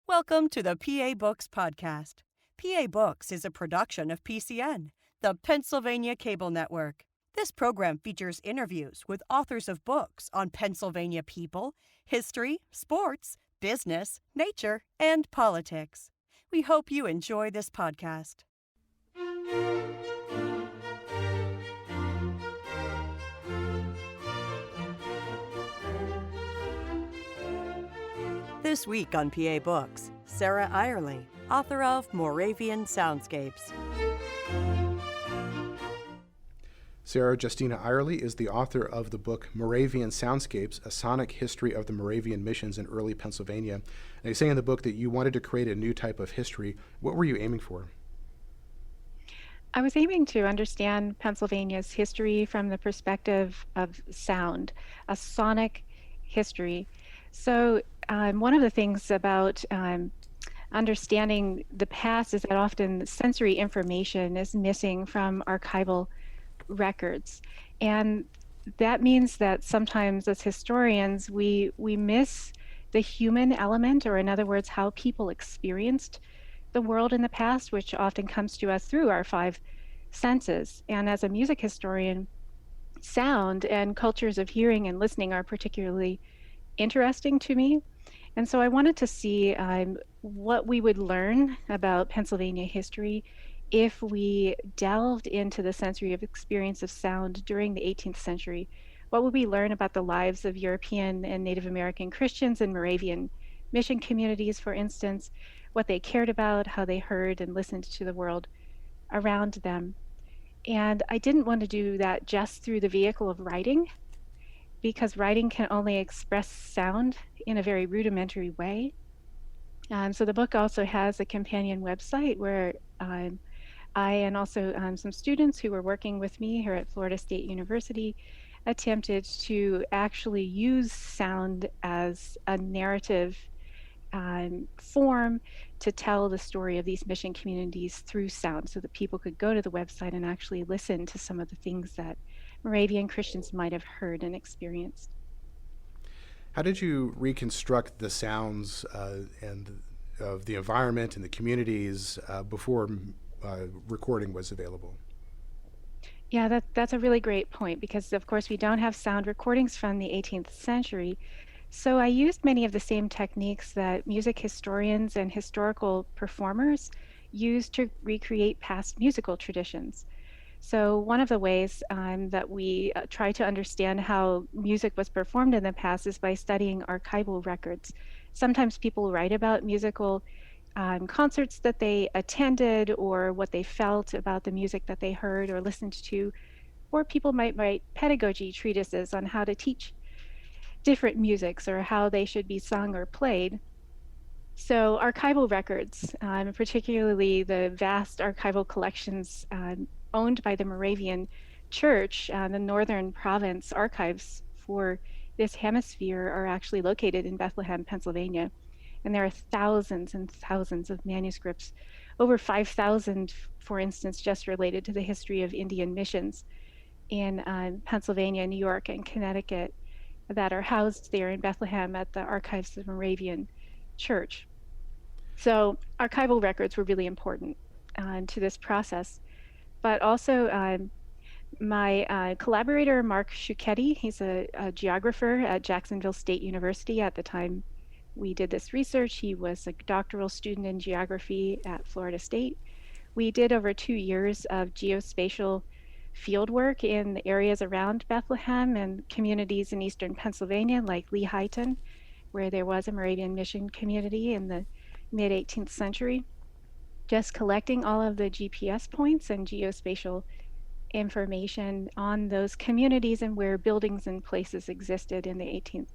Welcome to the PA Books Podcast. PA Books is a production of PCN, the Pennsylvania Cable Network. This program features interviews with authors of books on Pennsylvania people, history, sports, business, nature, and politics. We hope you enjoy this podcast. This week on PA Books, Sarah Eyerly, author of Moravian Soundscapes. Sarah Justina Eyerly is the author of the book Moravian Soundscapes, A Sonic History of the Moravian Missions in Early Pennsylvania. And you say in the book that you wanted to create a new type of history. What were you aiming for? I was aiming to understand Pennsylvania's history from the perspective of sound, a sonic history. So one of the things about understanding the past is that often sensory information is missing from archival records. And that means that sometimes as historians, we miss the human element, or in other words, how people experienced the world in the past, which often comes to us through our five senses. And as a music historian, sound and cultures of hearing and listening are particularly interesting to me. And so I wanted to see what we would learn about Pennsylvania history if we delved into the sensory of experience of sound during the 18th century. What would we learn about the lives of European and Native American Christians and Moravian mission communities, for instance, what they cared about, how they heard and listened to the world around them. And I didn't want to do that just through the vehicle of writing, because writing can only express sound in a very rudimentary way. So the book also has a companion website where I and also some students who were working with me here at Florida State University attempted to actually use sound as a narrative form to tell the story of these mission communities through sound, so that people could go to the website and actually listen to some of the things that Moravian Christians might have heard and experienced. How did you reconstruct the sounds and of the environment and the communities before recording was available? Yeah, that's a really great point, because of course we don't have sound recordings from the 18th century. So I used many of the same techniques that music historians and historical performers use to recreate past musical traditions. So one of the ways that we try to understand how music was performed in the past is by studying archival records. Sometimes people write about musical concerts that they attended, or what they felt about the music that they heard or listened to, or people might write pedagogy treatises on how to teach different musics or how they should be sung or played. So archival records, particularly the vast archival collections owned by the Moravian Church, the Northern Province archives for this hemisphere, are actually located in Bethlehem, Pennsylvania. And there are thousands and thousands of manuscripts, over 5,000, for instance, just related to the history of Indian missions in Pennsylvania, New York, and Connecticut, that are housed there in Bethlehem at the archives of the Moravian Church. So archival records were really important to this process. But also my collaborator, Mark Sciucchetti, he's a geographer at Jacksonville State University at the time we did this research. He was a doctoral student in geography at Florida State. We did over 2 years of geospatial field work in the areas around Bethlehem and communities in eastern Pennsylvania, like Lehighton, where there was a Moravian mission community in the mid-18th century, just collecting all of the GPS points and geospatial information on those communities and where buildings and places existed in the 18th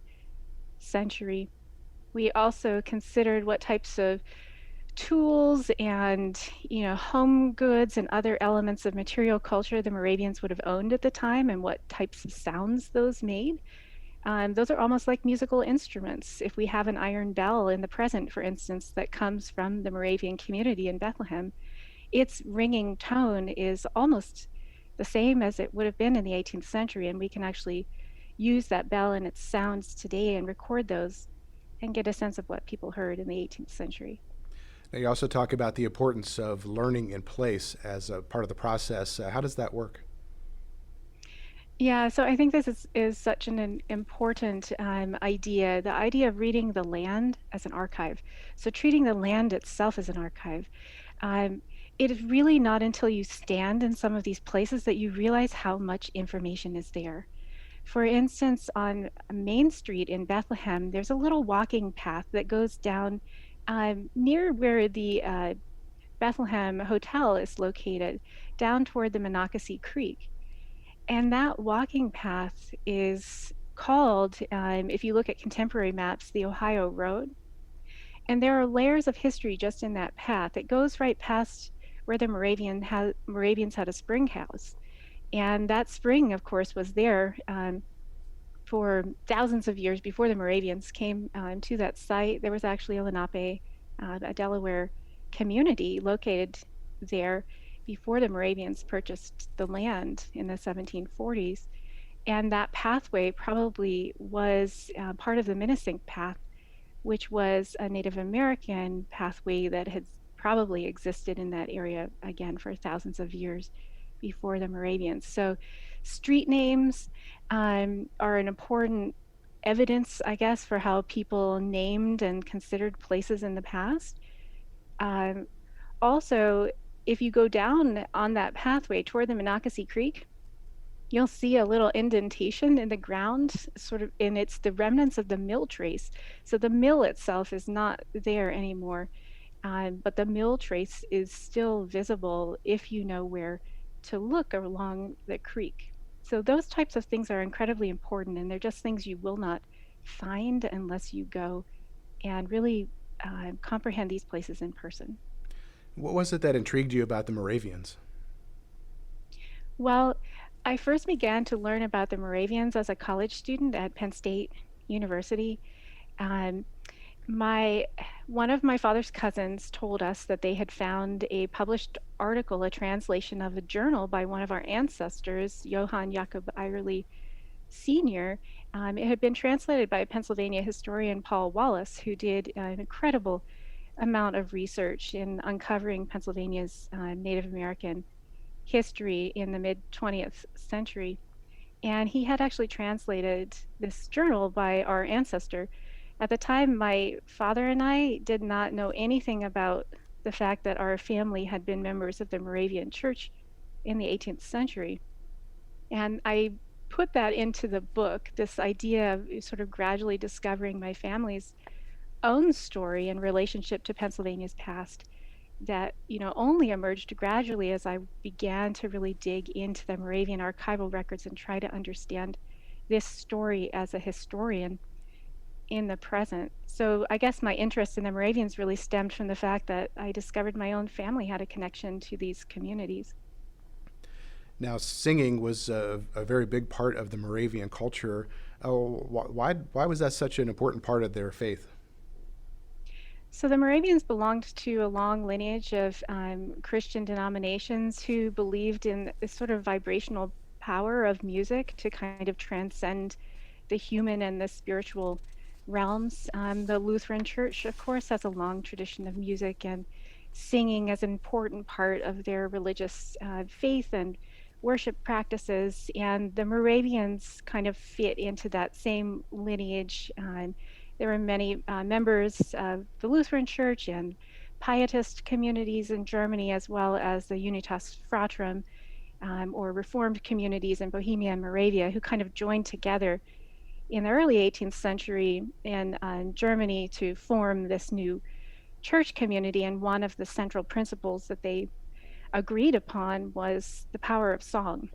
century. We also considered what types of tools and home goods and other elements of material culture the Moravians would have owned at the time, and what types of sounds those made. Those are almost like musical instruments. If we have an iron bell in the present, for instance, that comes from the Moravian community in Bethlehem, its ringing tone is almost the same as it would have been in the 18th century, and we can actually use that bell and its sounds today and record those and get a sense of what people heard in the 18th century. Now, you also talk about the importance of learning in place as a part of the process. How does that work? Yeah, so I think this is such an important idea, the idea of reading the land as an archive. So treating the land itself as an archive. Um, it is really not until you stand in some of these places that you realize how much information is there. For instance, on Main Street in Bethlehem, there's a little walking path that goes down near where the Bethlehem Hotel is located, down toward the Monocacy Creek. And that walking path is called, if you look at contemporary maps, the Ohio Road. And there are layers of history just in that path. It goes right past where the Moravians had a spring house. And that spring, of course, was there for thousands of years before the Moravians came to that site. There was actually a Lenape, a Delaware community located there before the Moravians purchased the land in the 1740s. And that pathway probably was part of the Minisink Path, which was a Native American pathway that had probably existed in that area again for thousands of years before the Moravians. So, street names are an important evidence, I guess, for how people named and considered places in the past. Um, Also, if you go down on that pathway toward the Monocacy Creek, you'll see a little indentation in the ground, sort of, and it's the remnants of the mill trace. So the mill itself is not there anymore, but the mill trace is still visible if you know where to look along the creek. So those types of things are incredibly important, and they're just things you will not find unless you go and really comprehend these places in person. What was it that intrigued you about the Moravians? Well, I first began to learn about the Moravians as a college student at Penn State University. Um, my One of my father's cousins told us that they had found a published article, a translation of a journal by one of our ancestors, Johann Jakob Eyerly Sr. It had been translated by Pennsylvania historian Paul Wallace, who did an incredible amount of research in uncovering Pennsylvania's Native American history in the mid 20th century. And he had actually translated this journal by our ancestor. At the time, my father and I did not know anything about the fact that our family had been members of the Moravian Church in the 18th century. And I put that into the book, this idea of sort of gradually discovering my family's own story in relationship to Pennsylvania's past that only emerged gradually as I began to really dig into the Moravian archival records and try to understand this story as a historian in the present. So I guess my interest in the Moravians really stemmed from the fact that I discovered my own family had a connection to these communities. Now, singing was a very big part of the Moravian culture. Why was that such an important part of their faith? So the Moravians belonged to a long lineage of Christian denominations who believed in this sort of vibrational power of music to kind of transcend the human and the spiritual realms. The Lutheran Church, of course, has a long tradition of music and singing as an important part of their religious faith and worship practices. And the Moravians kind of fit into that same lineage. There were many members of the Lutheran Church and Pietist communities in Germany, as well as the Unitas Fratrum, or Reformed communities in Bohemia and Moravia, who kind of joined together in the early 18th century in Germany to form this new church community. And one of the central principles that they agreed upon was the power of song,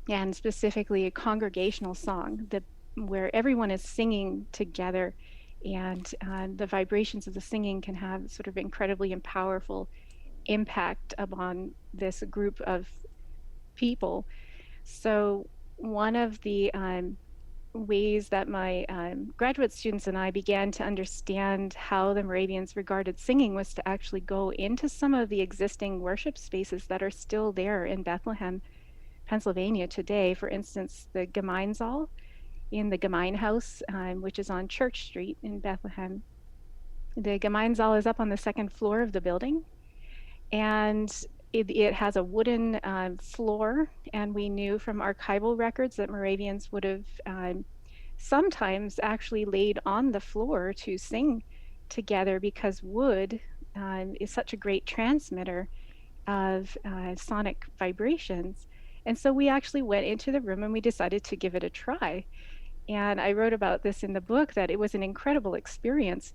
and specifically a congregational song where everyone is singing together, and the vibrations of the singing can have sort of incredibly and powerful impact upon this group of people. So one of the ways that my graduate students and I began to understand how the Moravians regarded singing was to actually go into some of the existing worship spaces that are still there in Bethlehem, Pennsylvania today. For instance, the Gemeinsaal in the Gemeinhaus, which is on Church Street in Bethlehem. The Gemeinsaal is up on the second floor of the building, and it has a wooden floor, and we knew from archival records that Moravians would have sometimes actually laid on the floor to sing together because wood is such a great transmitter of sonic vibrations. And so we actually went into the room and we decided to give it a try. And I wrote about this in the book that it was an incredible experience.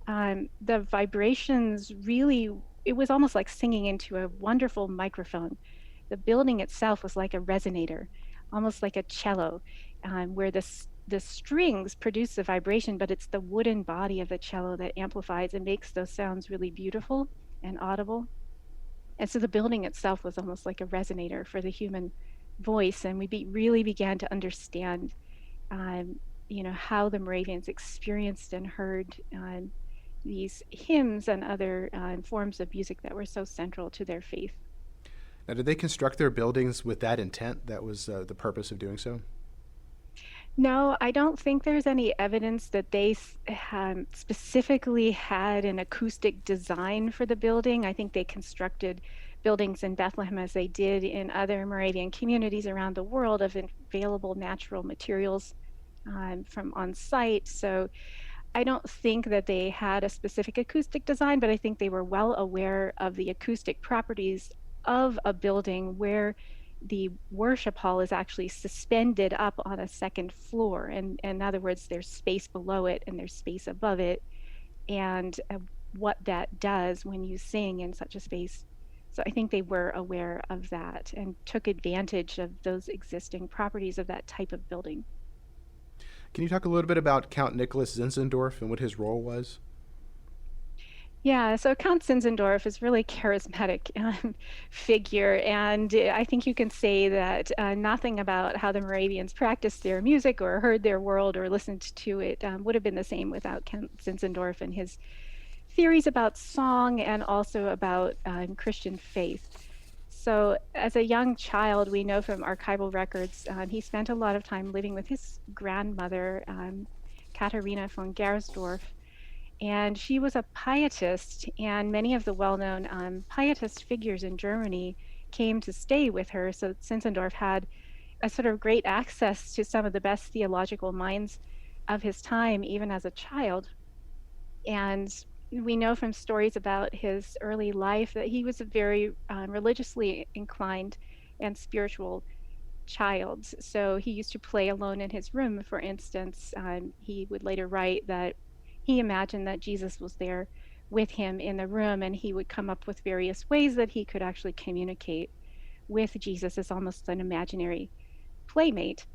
The vibrations really, it was almost like singing into a wonderful microphone. The building itself was like a resonator, almost like a cello, where the strings produce the vibration, but it's the wooden body of the cello that amplifies and makes those sounds really beautiful and audible. And so the building itself was almost like a resonator for the human voice, and we really began to understand, um, how the Moravians experienced and heard these hymns and other forms of music that were so central to their faith. Now, did they construct their buildings with that intent? That was the purpose of doing so? No, I don't think there's any evidence that they specifically had an acoustic design for the building. I think they constructed buildings in Bethlehem as they did in other Moravian communities around the world of available natural materials from on site. So I don't think that they had a specific acoustic design, but I think they were well aware of the acoustic properties of a building where the worship hall is actually suspended up on a second floor. And in other words, there's space below it and there's space above it, and what that does when you sing in such a space. So I think they were aware of that and took advantage of those existing properties of that type of building. Can you talk a little bit about Count Nicholas Zinzendorf and what his role was? Yeah, so Count Zinzendorf is really charismatic figure, and I think you can say that nothing about how the Moravians practiced their music or heard their world or listened to it would have been the same without Count Zinzendorf and his theories about song and also about Christian faith. So as a young child, we know from archival records, he spent a lot of time living with his grandmother, Katharina von Gersdorf, and she was a pietist, and many of the well-known pietist figures in Germany came to stay with her. So Zinzendorf had a sort of great access to some of the best theological minds of his time, even as a child. And we know from stories about his early life that he was a very religiously inclined and spiritual child. So he used to play alone in his room, for instance. He would later write that he imagined that Jesus was there with him in the room, and he would come up with various ways that he could actually communicate with Jesus as almost an imaginary playmate.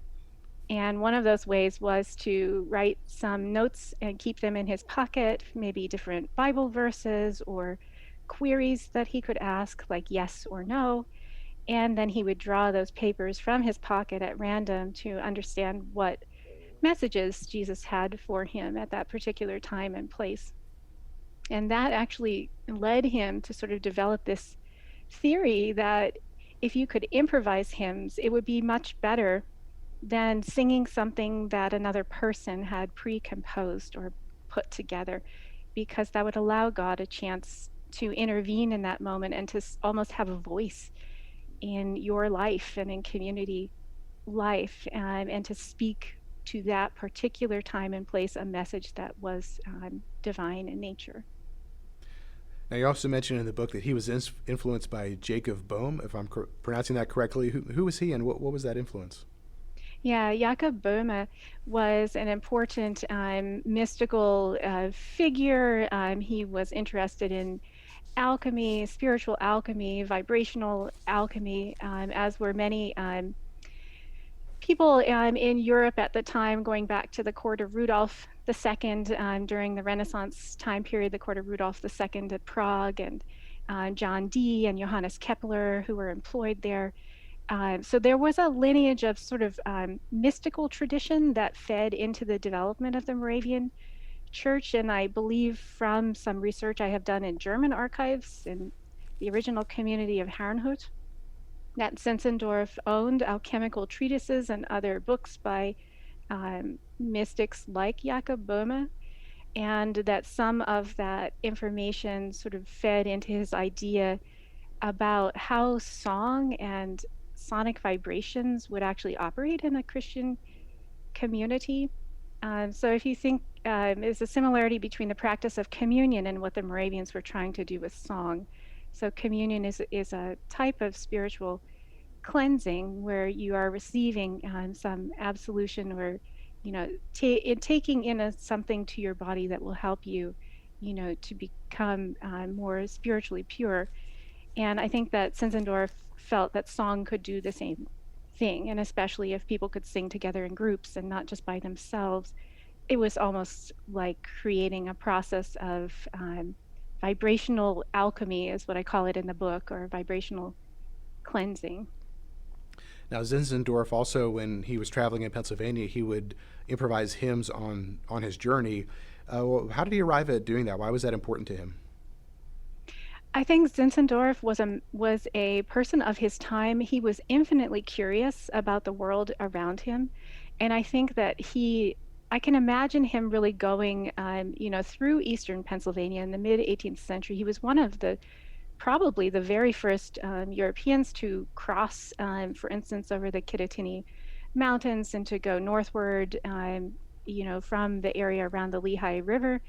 And one of those ways was to write some notes and keep them in his pocket, maybe different Bible verses or queries that he could ask, like yes or no. And then he would draw those papers from his pocket at random to understand what messages Jesus had for him at that particular time and place. And that actually led him to sort of develop this theory that if you could improvise hymns, it would be much better than singing something that another person had pre-composed or put together, because that would allow God a chance to intervene in that moment and to almost have a voice in your life and in community life, and to speak to that particular time and place a message that was divine in nature. Now, you also mentioned in the book that he was influenced by Jacob Boehme, if I'm pronouncing that correctly. Who was he, and what was that influence? Yeah, Jacob Boehme was an important mystical figure. He was interested in alchemy, spiritual alchemy, vibrational alchemy, as were many people in Europe at the time, going back to the court of Rudolf II during the Renaissance time period, the court of Rudolf II at Prague, and John Dee and Johannes Kepler, who were employed there. So there was a lineage of sort of mystical tradition that fed into the development of the Moravian Church. And I believe from some research I have done in German archives in the original community of Herrnhut, that Zinzendorf owned alchemical treatises and other books by mystics like Jakob Boehme, and that some of that information sort of fed into his idea about how song and sonic vibrations would actually operate in a Christian community. So if you think there's a similarity between the practice of communion and what the Moravians were trying to do with song. So communion is a type of spiritual cleansing where you are receiving some absolution or, taking in something to your body that will help you, to become more spiritually pure. And I think that Zinzendorf felt that song could do the same thing, and especially if people could sing together in groups and not just by themselves. It was almost like creating a process of vibrational alchemy, is what I call it in the book, or vibrational cleansing. Now, Zinzendorf also, when he was traveling in Pennsylvania, he would improvise hymns on his journey. How did he arrive at doing that? Why was that important to him? I think Zinzendorf was a person of his time. He was infinitely curious about the world around him, and I think that I can imagine him really going, through Eastern Pennsylvania in the mid 18th century. He was one of probably the very first Europeans to cross, for instance, over the Kittatinny Mountains and to go northward, from the area around the Lehigh River.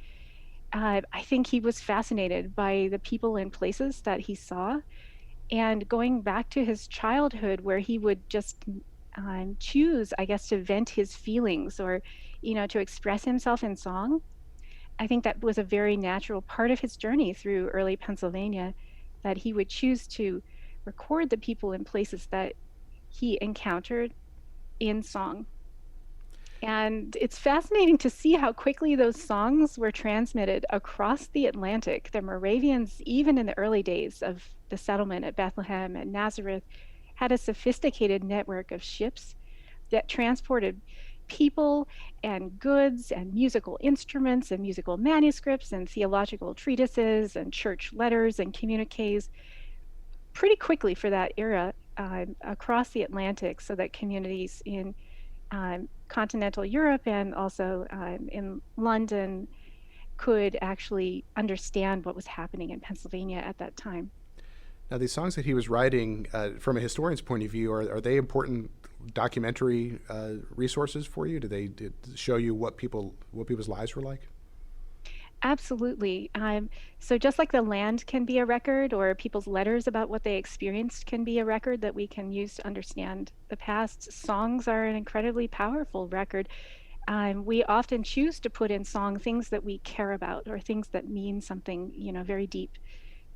I think he was fascinated by the people and places that he saw. And going back to his childhood, where he would just choose, I guess, to vent his feelings or, to express himself in song. I think that was a very natural part of his journey through early Pennsylvania, that he would choose to record the people and places that he encountered in song. And it's fascinating to see how quickly those songs were transmitted across the Atlantic. The Moravians, even in the early days of the settlement at Bethlehem and Nazareth, had a sophisticated network of ships that transported people and goods and musical instruments and musical manuscripts and theological treatises and church letters and communiques pretty quickly for that era across the Atlantic, so that communities in continental Europe and also in London could actually understand what was happening in Pennsylvania at that time. Now, these songs that he was writing, from a historian's point of view, are they important documentary resources for you? Do they show you what people's lives were like? Absolutely. So just like the land can be a record, or people's letters about what they experienced can be a record that we can use to understand the past, songs are an incredibly powerful record. We often choose to put in song things that we care about or things that mean something, very deep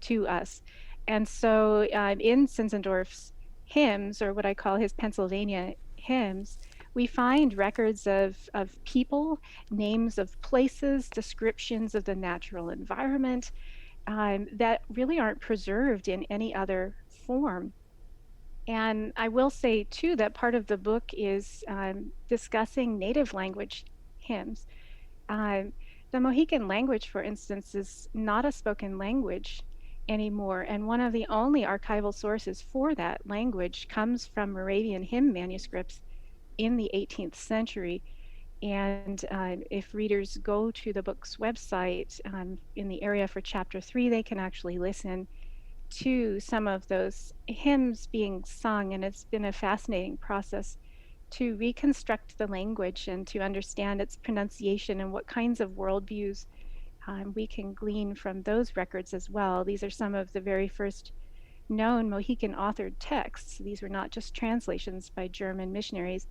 to us. And so in Zinzendorf's hymns, or what I call his Pennsylvania hymns, we find records of people, names of places, descriptions of the natural environment that really aren't preserved in any other form. And I will say, too, that part of the book is discussing native language hymns. The Mohican language, for instance, is not a spoken language anymore, and one of the only archival sources for that language comes from Moravian hymn manuscripts in the 18th century. And if readers go to the book's website in the area for chapter 3, they can actually listen to some of those hymns being sung, and it's been a fascinating process to reconstruct the language and to understand its pronunciation and what kinds of worldviews we can glean from those records as well. These are some of the very first known Mohican authored texts. These were not just translations by German missionaries.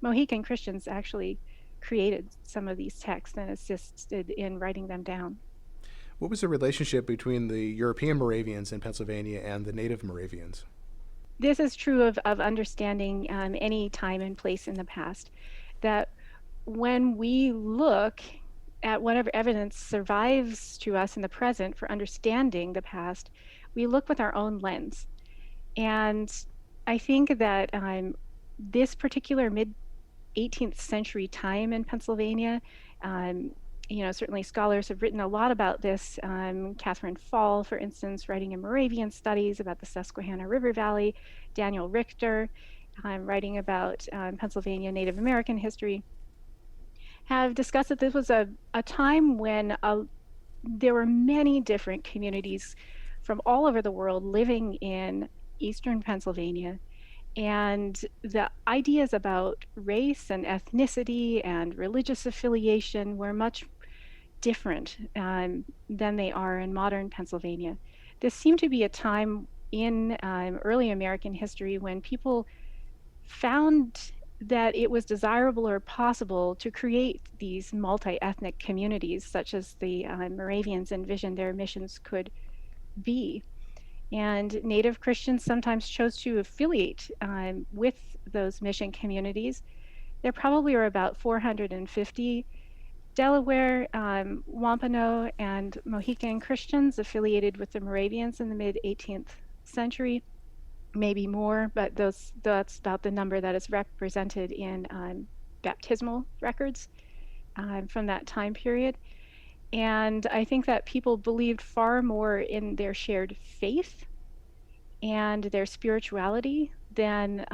Mohican Christians actually created some of these texts and assisted in writing them down. What was the relationship between the European Moravians in Pennsylvania and the native Moravians? This is true of understanding any time and place in the past, that when we look at whatever evidence survives to us in the present for understanding the past, we look with our own lens. And I think that this particular mid-18th century time in Pennsylvania, certainly scholars have written a lot about this. Catherine Fall, for instance, writing in Moravian Studies about the Susquehanna River Valley, Daniel Richter, writing about Pennsylvania Native American history, have discussed that this was a time when there were many different communities from all over the world living in eastern Pennsylvania. And the ideas about race and ethnicity and religious affiliation were much different than they are in modern Pennsylvania. This seemed to be a time in early American history when people found that it was desirable or possible to create these multi-ethnic communities, such as the Moravians envisioned their missions could be. And Native Christians sometimes chose to affiliate with those mission communities. There probably are about 450 Delaware, Wampano, and Mohican Christians affiliated with the Moravians in the mid 18th century, maybe more, but that's about the number that is represented in baptismal records from that time period. And I think that people believed far more in their shared faith and their spirituality than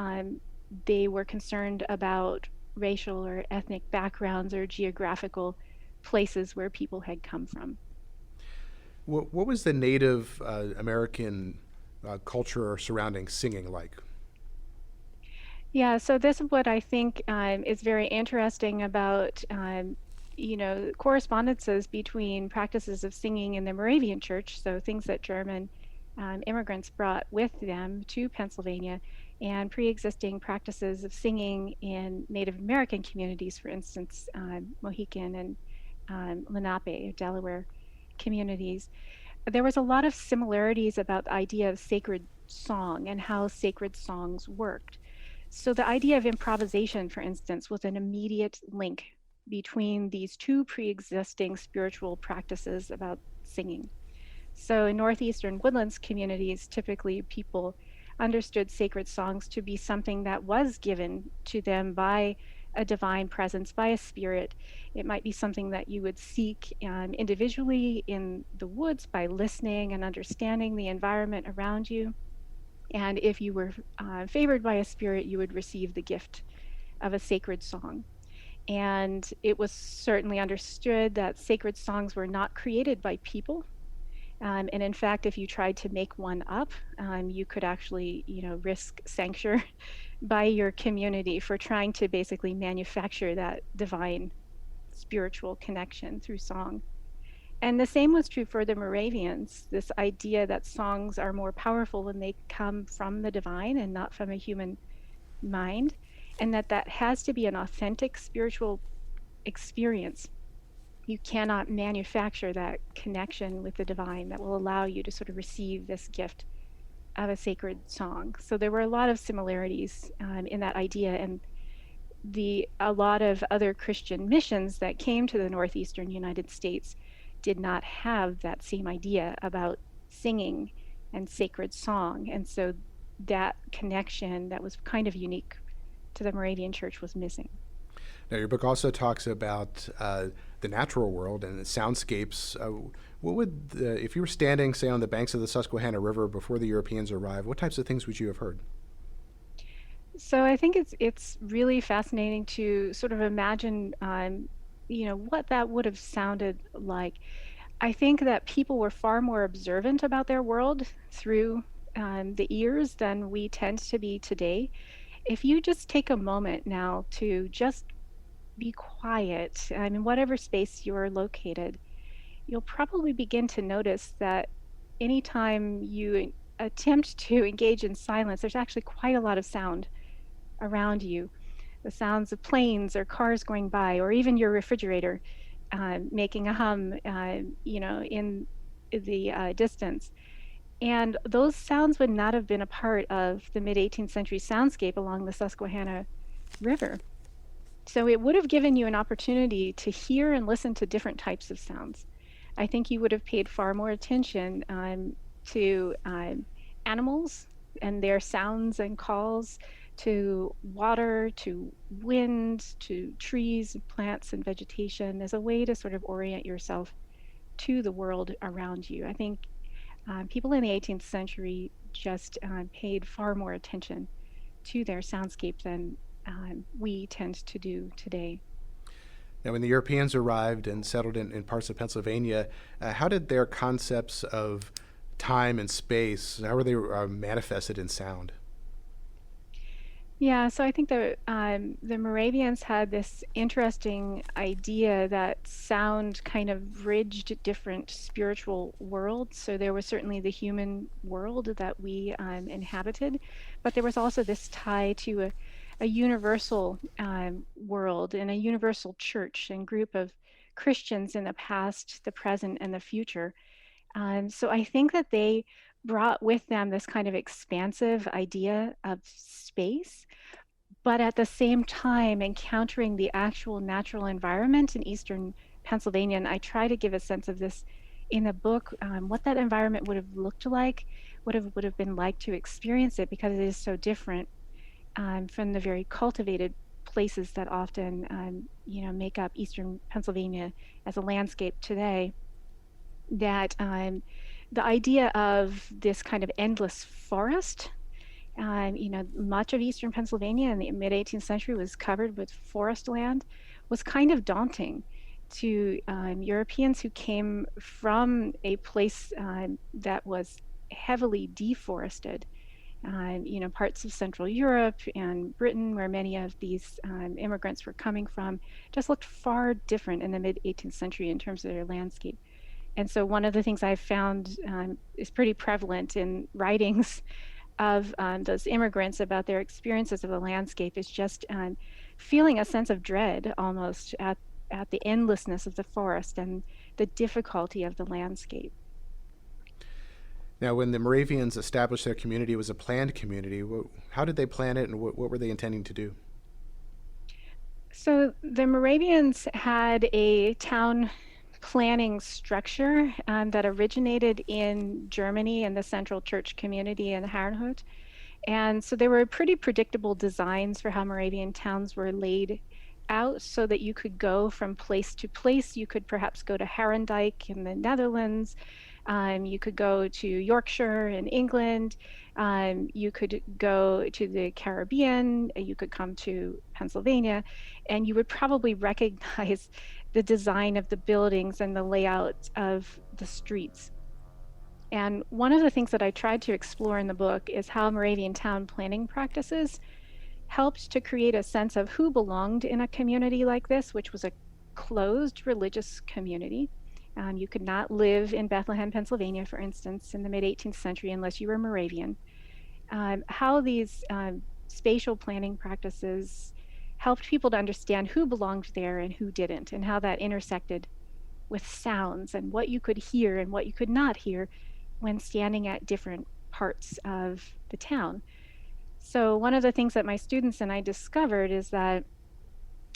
they were concerned about racial or ethnic backgrounds or geographical places where people had come from. What was the Native American culture surrounding singing like? Yeah, so this is what I think is very interesting about correspondences between practices of singing in the Moravian Church, so things that German immigrants brought with them to Pennsylvania, and pre-existing practices of singing in Native American communities, for instance, Mohican and Lenape, Delaware communities. There was a lot of similarities about the idea of sacred song and how sacred songs worked. So the idea of improvisation, for instance, was an immediate link between these two pre-existing spiritual practices about singing. So in northeastern woodlands communities, typically people understood sacred songs to be something that was given to them by a divine presence, by a spirit. It might be something that you would seek individually in the woods by listening and understanding the environment around you. And if you were favored by a spirit, you would receive the gift of a sacred song. And it was certainly understood that sacred songs were not created by people. And in fact, if you tried to make one up, you could actually, risk censure by your community for trying to basically manufacture that divine spiritual connection through song. And the same was true for the Moravians, this idea that songs are more powerful when they come from the divine and not from a human mind, and that has to be an authentic spiritual experience. You cannot manufacture that connection with the divine that will allow you to sort of receive this gift of a sacred song. So there were a lot of similarities in that idea, and a lot of other Christian missions that came to the northeastern United States did not have that same idea about singing and sacred song. And so that connection that was kind of unique to the Moravian Church was missing. Now, your book also talks about the natural world and the soundscapes. What would, if you were standing, say, on the banks of the Susquehanna River before the Europeans arrived, what types of things would you have heard? So I think it's really fascinating to sort of imagine, what that would have sounded like. I think that people were far more observant about their world through the ears than we tend to be today. If you just take a moment now to just be quiet, in whatever space you're located, you'll probably begin to notice that anytime you attempt to engage in silence, there's actually quite a lot of sound around you. The sounds of planes or cars going by, or even your refrigerator making a hum, in the distance. And those sounds would not have been a part of the mid 18th century soundscape along the Susquehanna River. So it would have given you an opportunity to hear and listen to different types of sounds. I think you would have paid far more attention to animals and their sounds and calls, to water, to wind, to trees, plants, and vegetation as a way to sort of orient yourself to the world around you. I think people in the 18th century just paid far more attention to their soundscape than we tend to do today. Now, when the Europeans arrived and settled in parts of Pennsylvania, how did their concepts of time and space, how were they manifested in sound? Yeah, so I think the Moravians had this interesting idea that sound kind of bridged different spiritual worlds. So there was certainly the human world that we inhabited, but there was also this tie to a universal world and a universal church and group of Christians in the past, the present, and the future. So I think that they brought with them this kind of expansive idea of space, but at the same time encountering the actual natural environment in eastern Pennsylvania. And I try to give a sense of this in the book, what that environment would have looked like, would have been like to experience it, because it is so different from the very cultivated places that often make up eastern Pennsylvania as a landscape today. That the idea of this kind of endless forest, much of eastern Pennsylvania in the mid 18th century was covered with forest land, was kind of daunting to Europeans who came from a place that was heavily deforested. Parts of Central Europe and Britain, where many of these immigrants were coming from, just looked far different in the mid 18th century in terms of their landscape. And so one of the things I've found is pretty prevalent in writings of those immigrants about their experiences of the landscape is just feeling a sense of dread almost at the endlessness of the forest and the difficulty of the landscape. Now, when the Moravians established their community, it was a planned community. How did they plan it, and what were they intending to do? So the Moravians had a town planning structure that originated in Germany in the Central Church community in Herrnhut. And so there were pretty predictable designs for how Moravian towns were laid out so that you could go from place to place. You could perhaps go to Herendijk in the Netherlands. You could go to Yorkshire in England. You could go to the Caribbean. You could come to Pennsylvania, and you would probably recognize the design of the buildings and the layout of the streets. And one of the things that I tried to explore in the book is how Moravian town planning practices helped to create a sense of who belonged in a community like this, which was a closed religious community. You could not live in Bethlehem, Pennsylvania, for instance, in the mid 18th century unless you were Moravian. How these spatial planning practices helped people to understand who belonged there and who didn't, and how that intersected with sounds and what you could hear and what you could not hear when standing at different parts of the town. So one of the things that my students and I discovered is that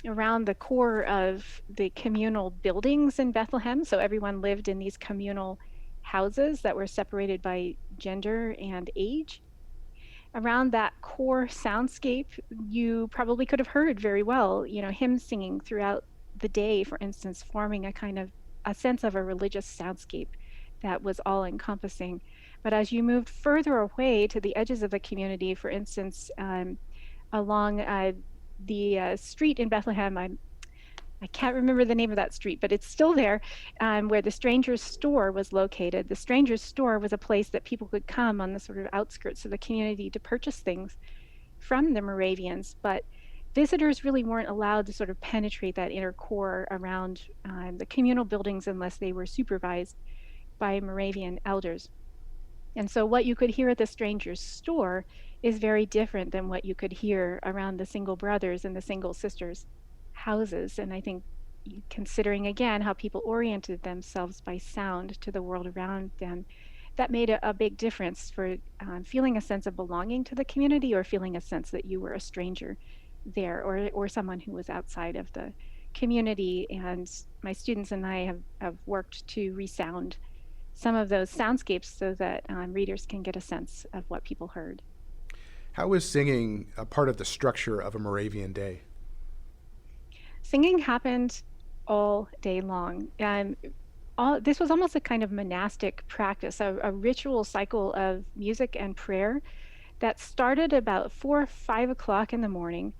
around the core of the communal buildings in Bethlehem, so everyone lived in these communal houses that were separated by gender and age. Around that core soundscape, you probably could have heard very well, hymn singing throughout the day, for instance, forming a kind of a sense of a religious soundscape that was all encompassing. But as you moved further away to the edges of the community, for instance, along the street in Bethlehem, I can't remember the name of that street, but it's still there, where the Stranger's Store was located. The Stranger's Store was a place that people could come on the sort of outskirts of the community to purchase things from the Moravians, but visitors really weren't allowed to sort of penetrate that inner core around the communal buildings unless they were supervised by Moravian elders. And so what you could hear at the Stranger's Store is very different than what you could hear around the single brothers and the single sisters' houses. And I think considering again how people oriented themselves by sound to the world around them, that made a big difference for feeling a sense of belonging to the community, or feeling a sense that you were a stranger there, or someone who was outside of the community. And my students and I have worked to resound some of those soundscapes so that readers can get a sense of what people heard. How is singing a part of the structure of a Moravian day? Singing happened all day long. This was almost a kind of monastic practice, a ritual cycle of music and prayer that started about 4 or 5 o'clock in the morning.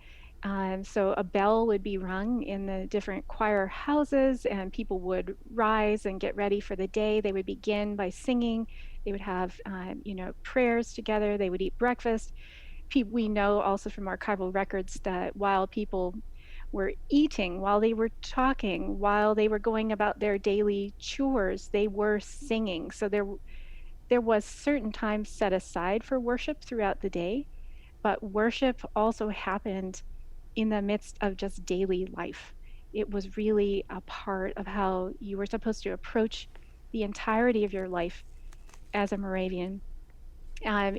So a bell would be rung in the different choir houses, and people would rise and get ready for the day. They would begin by singing. They would have, prayers together. They would eat breakfast. We know also from archival records that while people were eating, while they were talking, while they were going about their daily chores, they were singing. So there was certain time set aside for worship throughout the day, but worship also happened in the midst of just daily life. It was really a part of how you were supposed to approach the entirety of your life as a Moravian.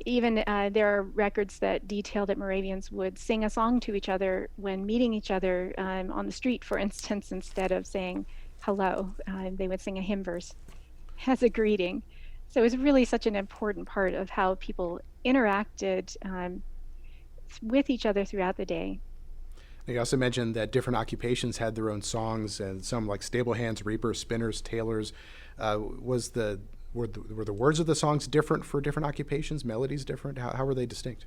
Even there are records that detail that Moravians would sing a song to each other when meeting each other on the street, for instance, instead of saying hello. They would sing a hymn verse as a greeting. So it's really such an important part of how people interacted with each other throughout the day. You also mentioned that different occupations had their own songs, and some like stable hands, reapers, spinners, tailors. Were the words of the songs different for different occupations? Melodies different? How were they distinct?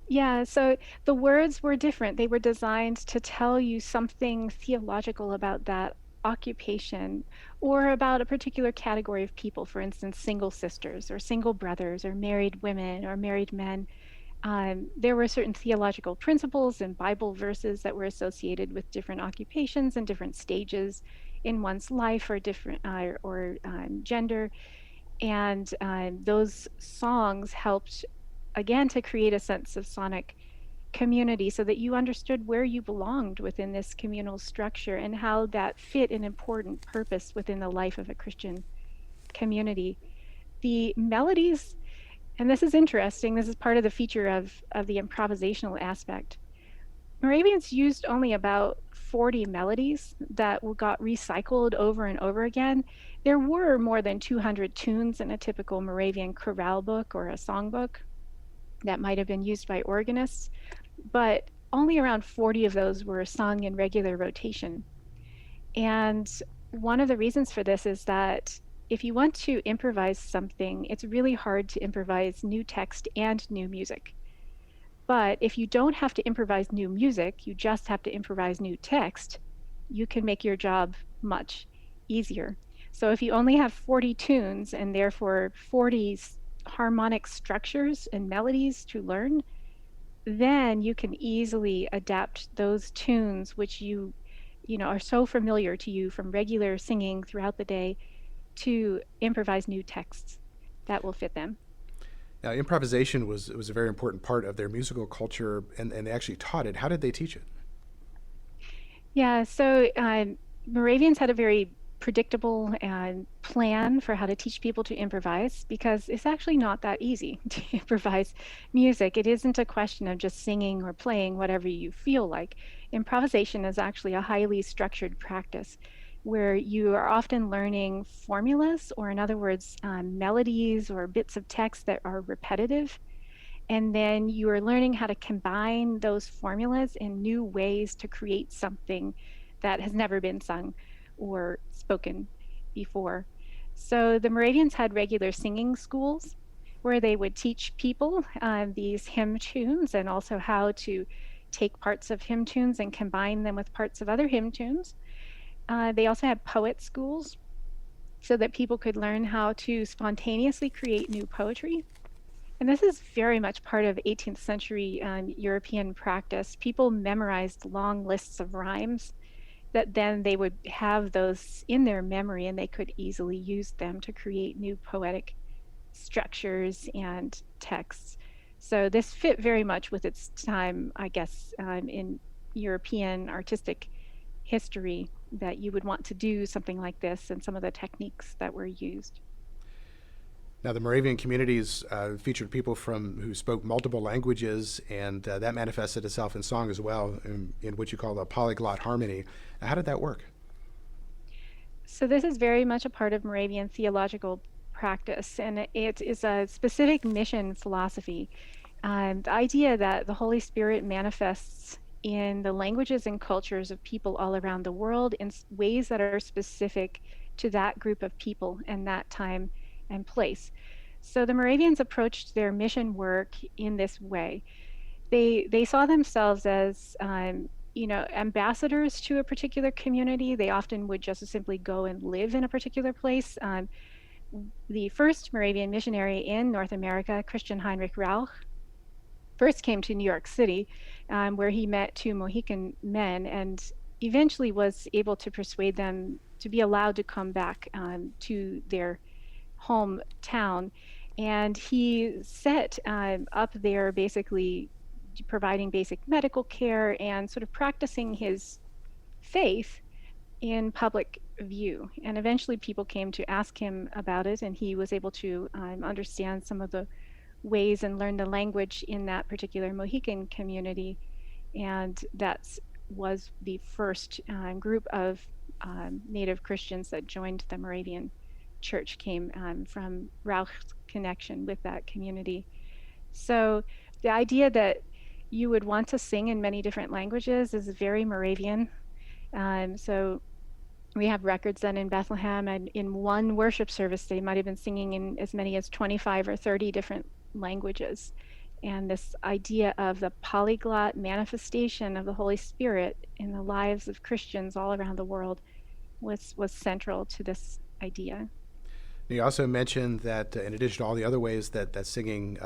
Yeah, so the words were different. They were designed to tell you something theological about that occupation or about a particular category of people, for instance, single sisters or single brothers or married women or married men. There were certain theological principles and Bible verses that were associated with different occupations and different stages in one's life or different gender. And those songs helped, again, to create a sense of sonic community so that you understood where you belonged within this communal structure and how that fit an important purpose within the life of a Christian community. The melodies, and this is interesting, this is part of the feature of the improvisational aspect. Moravians used only about 40 melodies that got recycled over and over again. There were more than 200 tunes in a typical Moravian chorale book or a songbook that might have been used by organists, but only around 40 of those were sung in regular rotation. And one of the reasons for this is that if you want to improvise something, it's really hard to improvise new text and new music. But if you don't have to improvise new music, you just have to improvise new text, you can make your job much easier. So if you only have 40 tunes and therefore 40 harmonic structures and melodies to learn, then you can easily adapt those tunes which you are so familiar to you from regular singing throughout the day to improvise new texts that will fit them. Now, improvisation was a very important part of their musical culture, and they actually taught it. How did they teach it? Yeah, so Moravians had a very predictable plan for how to teach people to improvise because it's actually not that easy to improvise music. It isn't a question of just singing or playing whatever you feel like. Improvisation is actually a highly structured practice where you are often learning formulas, or in other words, melodies or bits of text that are repetitive. And then you are learning how to combine those formulas in new ways to create something that has never been sung or spoken before. So the Moravians had regular singing schools where they would teach people these hymn tunes and also how to take parts of hymn tunes and combine them with parts of other hymn tunes. They also had poet schools so that people could learn how to spontaneously create new poetry. And this is very much part of 18th century European practice. People memorized long lists of rhymes that then they would have those in their memory and they could easily use them to create new poetic structures and texts. So this fit very much with its time, I guess, in European artistic history, that you would want to do something like this and some of the techniques that were used. Now, the Moravian communities featured people who spoke multiple languages, and that manifested itself in song as well, in what you call the polyglot harmony. How did that work? So this is very much a part of Moravian theological practice, and it is a specific mission philosophy. The idea that the Holy Spirit manifests in the languages and cultures of people all around the world in ways that are specific to that group of people and that time and place. So the Moravians approached their mission work in this way. They saw themselves as ambassadors to a particular community. They often would just simply go and live in a particular place. The first Moravian missionary in North America, Christian Heinrich Rauch, first came to New York City, where he met two Mohican men and eventually was able to persuade them to be allowed to come back to their hometown. And he set up there basically providing basic medical care and sort of practicing his faith in public view. And eventually people came to ask him about it, and he was able to understand some of the ways and learn the language in that particular Mohican community. And that was the first group of native Christians that joined the Moravian church, came from Rauch's connection with that community. So the idea that you would want to sing in many different languages is very Moravian. So we have records that in Bethlehem and in one worship service, they might have been singing in as many as 25 or 30 different languages. And this idea of the polyglot manifestation of the Holy Spirit in the lives of Christians all around the world was central to this idea. You also mentioned that in addition to all the other ways that singing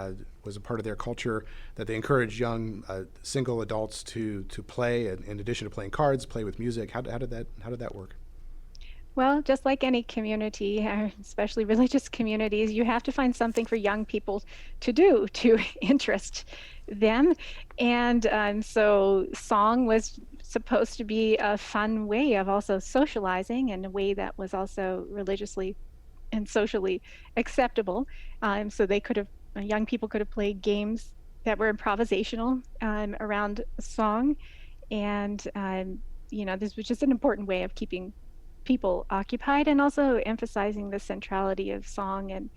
was a part of their culture, that they encouraged young single adults to play, and in addition to playing cards, play with music. How did that work? Well, just like any community, especially religious communities, you have to find something for young people to do to interest them. And so song was supposed to be a fun way of also socializing, and a way that was also religiously and socially acceptable. So they could have, young people could have played games that were improvisational around song. And, this was just an important way of keeping people occupied, and also emphasizing the centrality of song and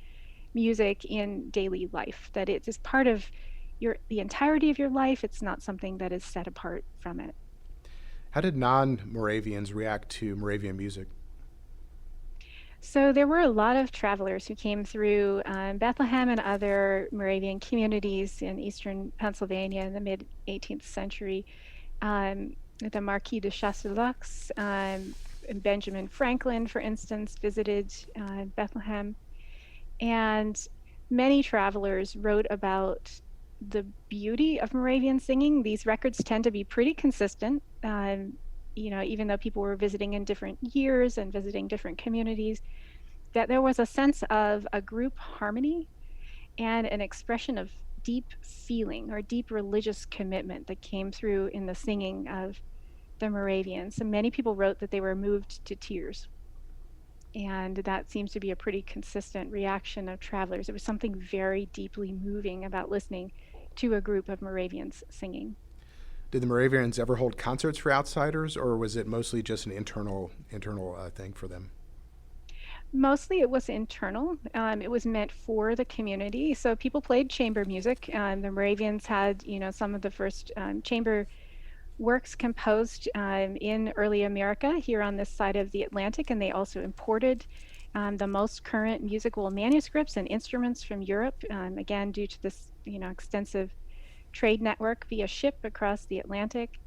music in daily life, that it is part of the entirety of your life. It's not something that is set apart from it. How did non-Moravians react to Moravian music? So there were a lot of travelers who came through Bethlehem and other Moravian communities in eastern Pennsylvania in the mid-18th century. The Marquis de Chastellux, Benjamin Franklin, for instance, visited Bethlehem. And many travelers wrote about the beauty of Moravian singing. These records tend to be pretty consistent, even though people were visiting in different years and visiting different communities, that there was a sense of a group harmony and an expression of deep feeling or deep religious commitment that came through in the singing of the Moravians. And many people wrote that they were moved to tears. And that seems to be a pretty consistent reaction of travelers. It was something very deeply moving about listening to a group of Moravians singing. Did the Moravians ever hold concerts for outsiders, or was it mostly just an internal thing for them? Mostly it was internal. It was meant for the community. So people played chamber music. The Moravians had, some of the first chamber works composed in early America here on this side of the Atlantic, and they also imported the most current musical manuscripts and instruments from Europe, again, due to this, extensive trade network via ship across the Atlantic.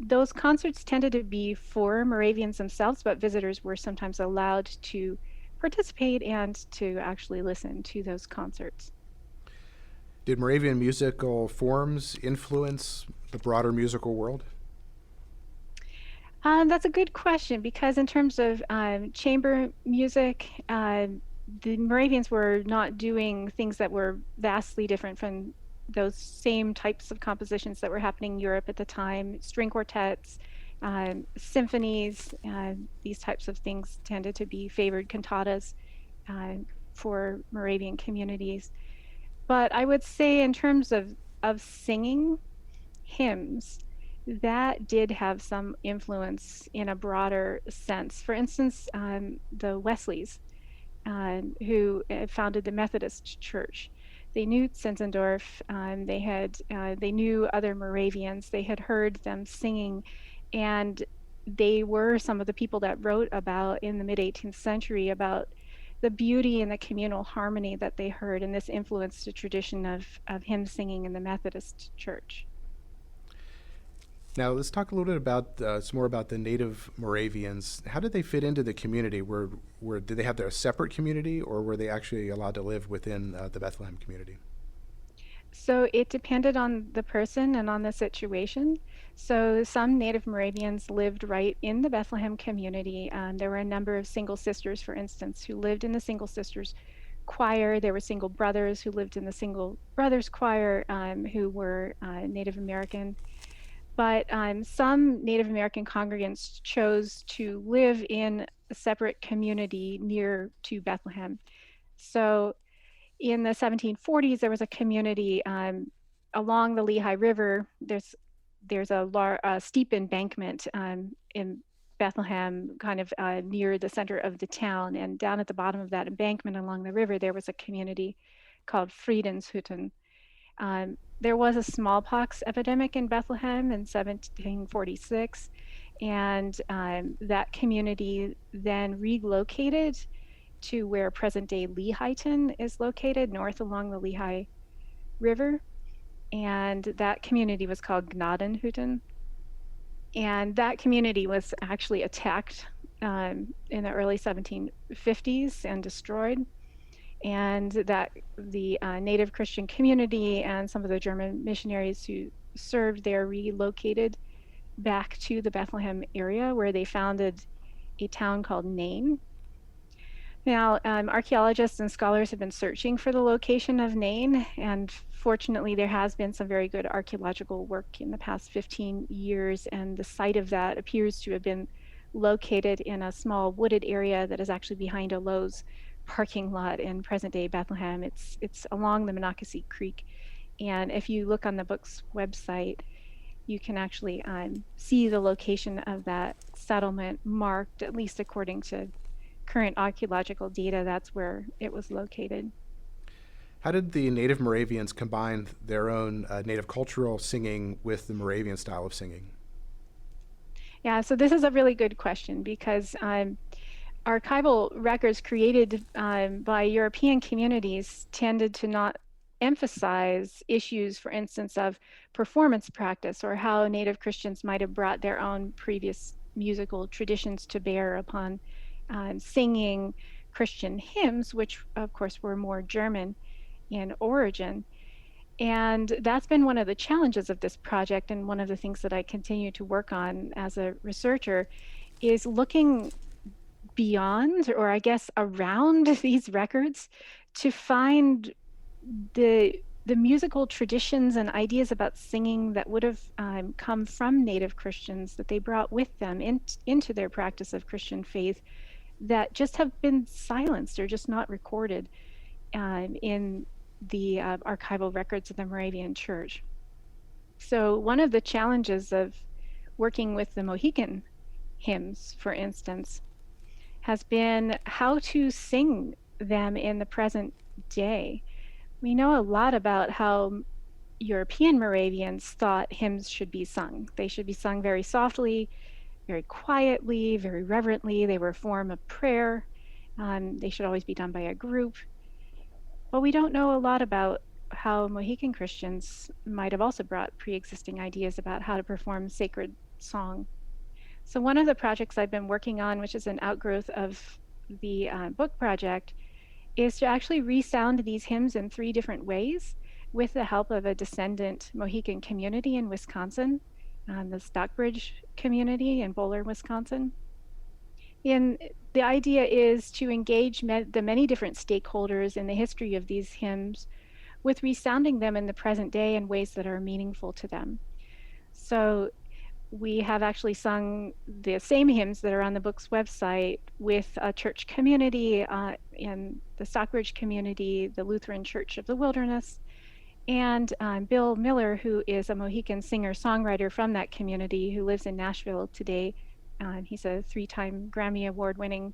Those concerts tended to be for Moravians themselves, but visitors were sometimes allowed to participate and to actually listen to those concerts. Did Moravian musical forms influence the broader musical world? That's a good question, because in terms of chamber music, the Moravians were not doing things that were vastly different from those same types of compositions that were happening in Europe at the time. String quartets, symphonies, these types of things tended to be favored, cantatas for Moravian communities. But I would say in terms of singing hymns, that did have some influence in a broader sense. For instance, the Wesleys, who founded the Methodist Church, they knew Zinzendorf. They knew other Moravians. They had heard them singing, and they were some of the people that wrote about in the mid-18th century about the beauty and the communal harmony that they heard, and this influenced the tradition of hymn singing in the Methodist Church. Now let's talk a little bit about some more about the native Moravians. How did they fit into the community? Did they have their separate community, or were they actually allowed to live within the Bethlehem community? So it depended on the person and on the situation. So some Native Moravians lived right in the Bethlehem community. There were a number of single sisters, for instance, who lived in the single sisters choir. There were single brothers who lived in the single brothers choir, who were Native American. But some Native American congregants chose to live in a separate community near to Bethlehem. So in the 1740s, there was a community along the Lehigh River. There's a steep embankment in Bethlehem, kind of near the center of the town. And down at the bottom of that embankment along the river, there was a community called Friedenshutten. There was a smallpox epidemic in Bethlehem in 1746, and that community then relocated to where present-day Lehighton is located, north along the Lehigh River, and that community was called Gnadenhutten. And that community was actually attacked in the early 1750s and destroyed. And that the native Christian community and some of the German missionaries who served there relocated back to the Bethlehem area, where they founded a town called Nain. Now, archaeologists and scholars have been searching for the location of Nain, and fortunately there has been some very good archaeological work in the past 15 years, and the site of that appears to have been located in a small wooded area that is actually behind a Lowe's parking lot in present-day Bethlehem. It's along the Monocacy Creek, and if you look on the book's website, you can actually see the location of that settlement marked, at least according to current archaeological data. That's where it was located. How did the native Moravians combine their own native cultural singing with the Moravian style of singing? Yeah, so this is a really good question, because archival records created by European communities tended to not emphasize issues, for instance, of performance practice, or how native Christians might have brought their own previous musical traditions to bear upon singing Christian hymns, which of course were more German in origin. And that's been one of the challenges of this project, and one of the things that I continue to work on as a researcher is looking beyond, or I guess around, these records to find the musical traditions and ideas about singing that would have come from native Christians, that they brought with them into their practice of Christian faith, that just have been silenced or just not recorded in the archival records of the Moravian Church. So one of the challenges of working with the Mohican hymns, for instance, has been how to sing them in the present day. We know a lot about how European Moravians thought hymns should be sung. They should be sung very softly, very quietly, very reverently. They were a form of prayer. They should always be done by a group. But we don't know a lot about how Mohican Christians might have also brought pre-existing ideas about how to perform sacred song. So one of the projects I've been working on, which is an outgrowth of the book project, is to actually resound these hymns in 3 different ways with the help of a descendant Mohican community in Wisconsin, the Stockbridge community in Bowler, Wisconsin. And the idea is to engage the many different stakeholders in the history of these hymns with resounding them in the present day in ways that are meaningful to them. So we have actually sung the same hymns that are on the book's website with a church community in the Stockbridge community, the Lutheran Church of the Wilderness, and Bill Miller, who is a Mohican singer-songwriter from that community who lives in Nashville today. He's a 3-time Grammy Award-winning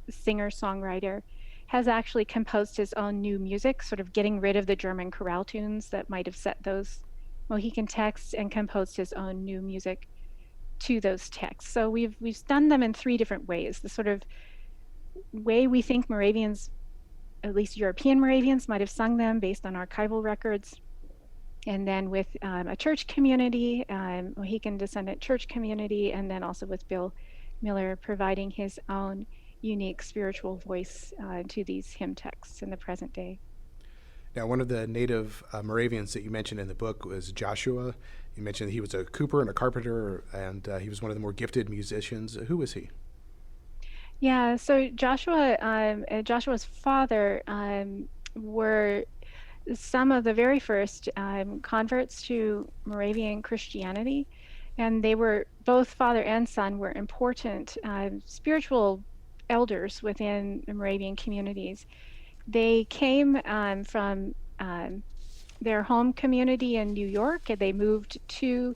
singer-songwriter, has actually composed his own new music, sort of getting rid of the German chorale tunes that might have set those Mohican texts, and composed his own new music to those texts. So we've done them in 3 different ways. The sort of way we think Moravians, at least European Moravians, might have sung them based on archival records. And then with a church community, Mohican descendant church community, and then also with Bill Miller providing his own unique spiritual voice to these hymn texts in the present day. Now, one of the native Moravians that you mentioned in the book was Joshua. You mentioned he was a cooper and a carpenter, and he was one of the more gifted musicians. Who was he? Yeah, so Joshua and Joshua's father were some of the very first converts to Moravian Christianity, and they were both father and son were important spiritual elders within the Moravian communities. They came from their home community in New York, and they moved to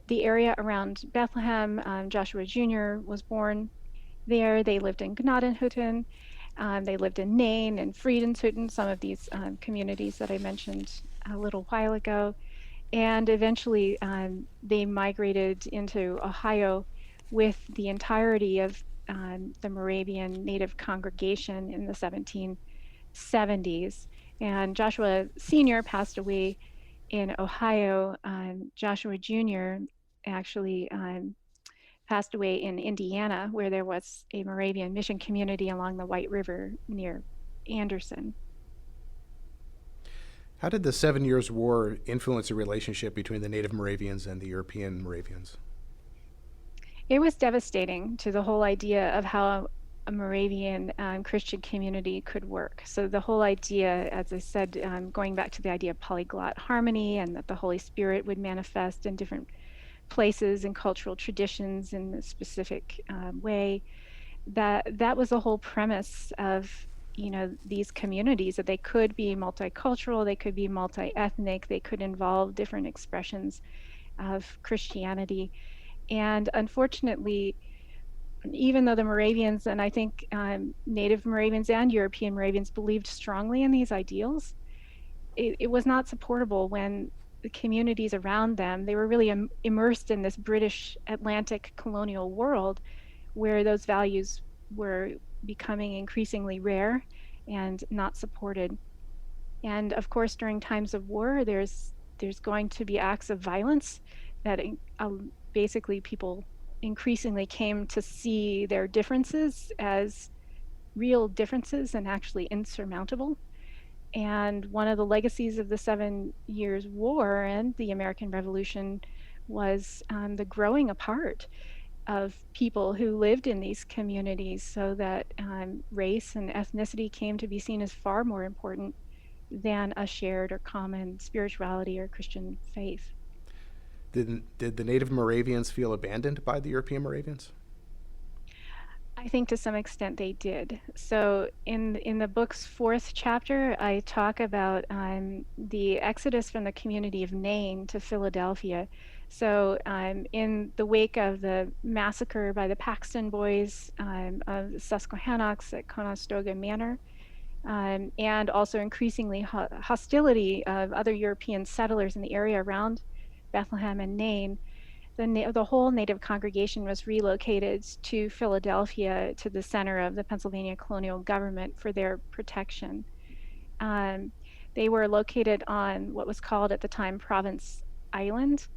the area around Bethlehem. Joshua Jr. was born there. They lived in Gnadenhutten. They lived in Nain and Friedenshütten, some of these communities that I mentioned a little while ago. And eventually they migrated into Ohio with the entirety of the Moravian native congregation in the 1770s. And Joshua Sr. passed away in Ohio. Joshua Jr. actually passed away in Indiana, where there was a Moravian mission community along the White River near Anderson. How did the 7 Years' War influence the relationship between the native Moravians and the European Moravians? It was devastating to the whole idea of how a Moravian Christian community could work. So the whole idea, as I said, going back to the idea of polyglot harmony and that the Holy Spirit would manifest in different places and cultural traditions in a specific way, that was the whole premise of these communities, that they could be multicultural, they could be multi-ethnic, they could involve different expressions of Christianity. And unfortunately, even though the Moravians, and I think native Moravians and European Moravians believed strongly in these ideals, it was not supportable when the communities around them, they were really immersed in this British Atlantic colonial world where those values were becoming increasingly rare and not supported. And of course, during times of war, there's going to be acts of violence that basically people increasingly came to see their differences as real differences and actually insurmountable. And one of the legacies of the 7 Years' War and the American Revolution was the growing apart of people who lived in these communities, so that race and ethnicity came to be seen as far more important than a shared or common spirituality or Christian faith. Did the native Moravians feel abandoned by the European Moravians? I think to some extent they did. So in the book's 4th chapter, I talk about the exodus from the community of Nain to Philadelphia. So in the wake of the massacre by the Paxton Boys of the Susquehannocks at Conestoga Manor, and also increasingly hostility of other European settlers in the area around Bethlehem and Nain, the whole native congregation was relocated to Philadelphia, to the center of the Pennsylvania colonial government, for their protection. They were located on what was called at the time Province Island,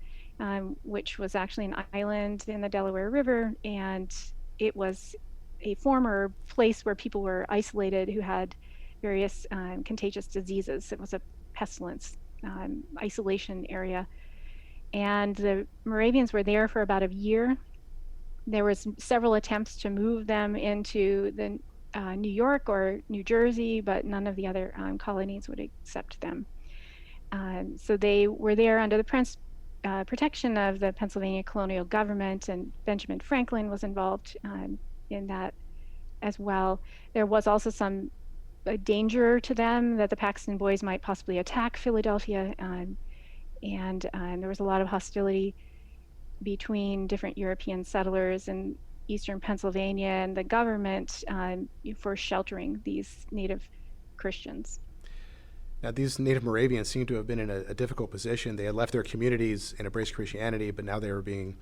which was actually an island in the Delaware River, and it was a former place where people were isolated who had various contagious diseases. It was a pestilence isolation area. And the Moravians were there for about a year. There was several attempts to move them into the New York or New Jersey, but none of the other colonies would accept them. So they were there under the protection of the Pennsylvania colonial government, and Benjamin Franklin was involved in that as well. There was also some danger to them that the Paxton Boys might possibly attack Philadelphia, and there was a lot of hostility between different European settlers in eastern Pennsylvania and the government for sheltering these native Christians. Now, these native Moravians seem to have been in a difficult position. They had left their communities and embraced Christianity, but now they were being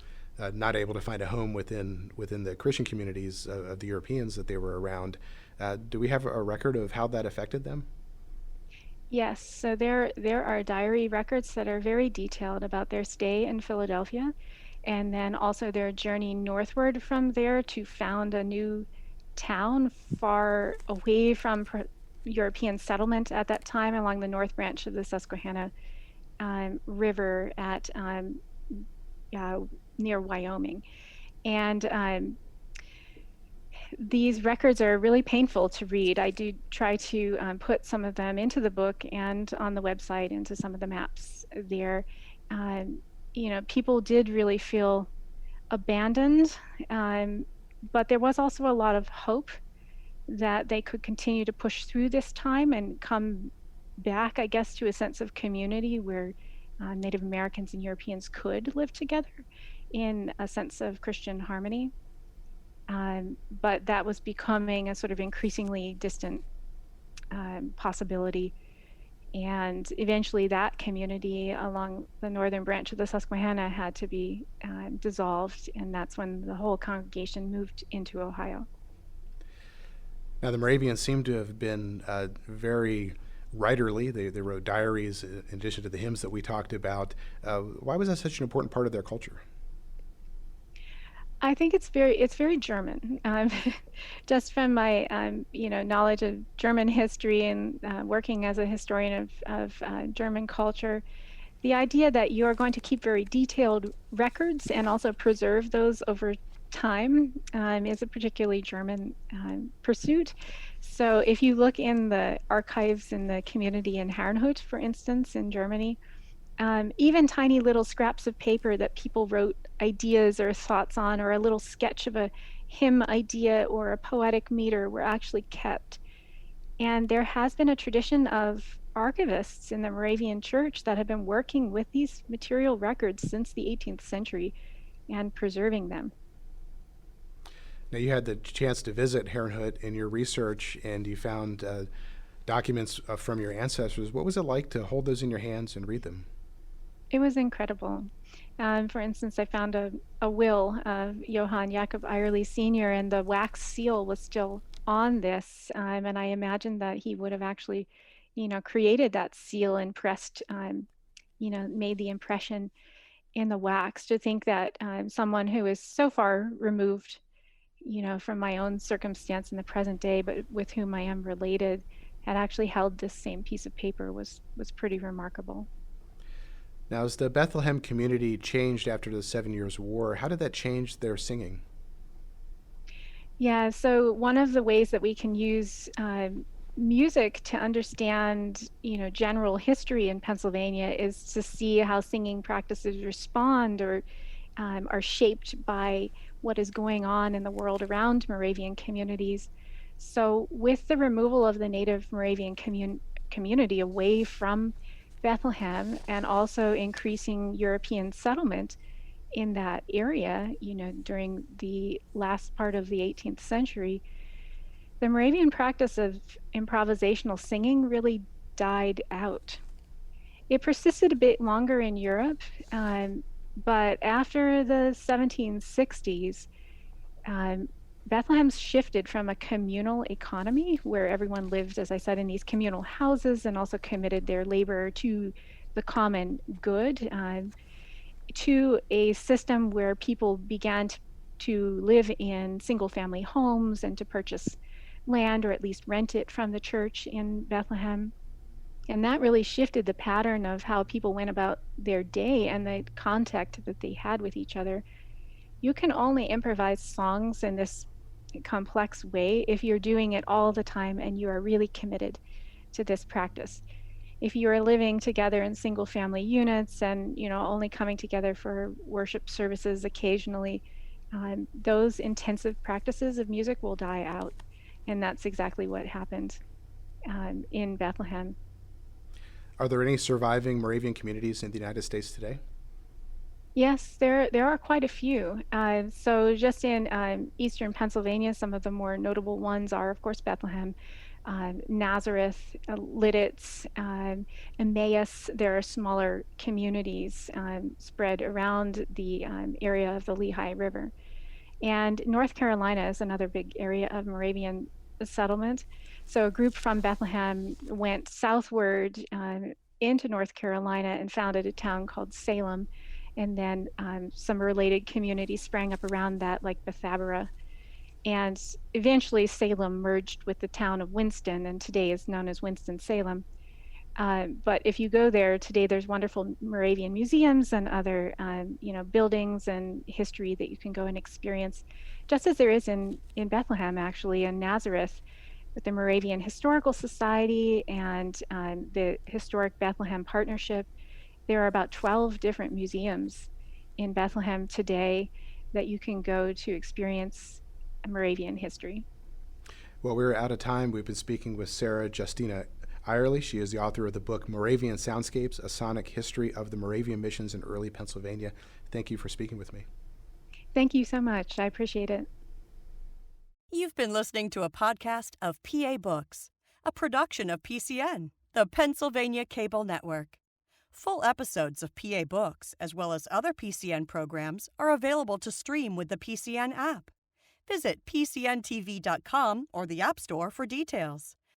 not able to find a home within the Christian communities of the Europeans that they were around. Do we have a record of how that affected them? Yes, so there are diary records that are very detailed about their stay in Philadelphia, and then also their journey northward from there to found a new town far away from European settlement at that time along the north branch of the Susquehanna River at uh, near Wyoming. And these records are really painful to read. I do try to put some of them into the book and on the website into some of the maps there. Um, People did really feel abandoned, but there was also a lot of hope that they could continue to push through this time and come back, I guess, to a sense of community where Native Americans and Europeans could live together in a sense of Christian harmony. But that was becoming a sort of increasingly distant possibility. And eventually that community along the northern branch of the Susquehanna had to be dissolved. And that's when the whole congregation moved into Ohio. Now, the Moravians seem to have been very writerly. They wrote diaries in addition to the hymns that we talked about. Why was that such an important part of their culture? I think it's very German. Just from my knowledge of German history and working as a historian of German culture, the idea that you are going to keep very detailed records and also preserve those over time is a particularly German pursuit. So if you look in the archives in the community in Herrnhut, for instance, in Germany, even tiny little scraps of paper that people wrote ideas or thoughts on, or a little sketch of a hymn idea or a poetic meter were actually kept. And there has been a tradition of archivists in the Moravian Church that have been working with these material records since the 18th century and preserving them. Now, you had the chance to visit Herrnhut in your research, and you found documents from your ancestors. What was it like to hold those in your hands and read them? It was incredible. For instance, I found a will of Johann Jakob Eyerly Sr., and the wax seal was still on this. And I imagined that he would have actually, created that seal and pressed, made the impression in the wax. To think that someone who is so far removed, from my own circumstance in the present day, but with whom I am related, had actually held this same piece of paper was pretty remarkable. Now, as the Bethlehem community changed after the 7 Years' War, how did that change their singing? Yeah, so one of the ways that we can use music to understand, general history in Pennsylvania is to see how singing practices respond or are shaped by what is going on in the world around Moravian communities. So with the removal of the native Moravian community away from Bethlehem and also increasing European settlement in that area, during the last part of the 18th century, the Moravian practice of improvisational singing really died out. It persisted a bit longer in Europe, but after the 1760s, Bethlehem shifted from a communal economy where everyone lived, as I said, in these communal houses and also committed their labor to the common good, to a system where people began to live in single-family homes and to purchase land or at least rent it from the church in Bethlehem. And that really shifted the pattern of how people went about their day and the contact that they had with each other. You can only improvise songs in this complex way if you're doing it all the time and you are really committed to this practice. If you are living together in single family units and only coming together for worship services occasionally, those intensive practices of music will die out. And that's exactly what happened in Bethlehem. Are there any surviving Moravian communities in the United States today? Yes, there are quite a few. So just in eastern Pennsylvania, some of the more notable ones are, of course, Bethlehem, Nazareth, Lidditz, Emmaus. There are smaller communities spread around the area of the Lehigh River. And North Carolina is another big area of Moravian settlement. So a group from Bethlehem went southward into North Carolina and founded a town called Salem. And then some related communities sprang up around that, like Bethabara. And eventually Salem merged with the town of Winston, and today is known as Winston-Salem. But if you go there today, there's wonderful Moravian museums and other, buildings and history that you can go and experience, just as there is in Bethlehem, actually, in Nazareth, with the Moravian Historical Society and the Historic Bethlehem Partnership. There are about 12 different museums in Bethlehem today that you can go to experience Moravian history. Well, we're out of time. We've been speaking with Sarah Justina Eyerly. She is the author of the book Moravian Soundscapes, A Sonic History of the Moravian Missions in Early Pennsylvania. Thank you for speaking with me. Thank you so much. I appreciate it. You've been listening to a podcast of PA Books, a production of PCN, the Pennsylvania Cable Network. Full episodes of PA Books, as well as other PCN programs, are available to stream with the PCN app. Visit PCNTV.com or the App Store for details.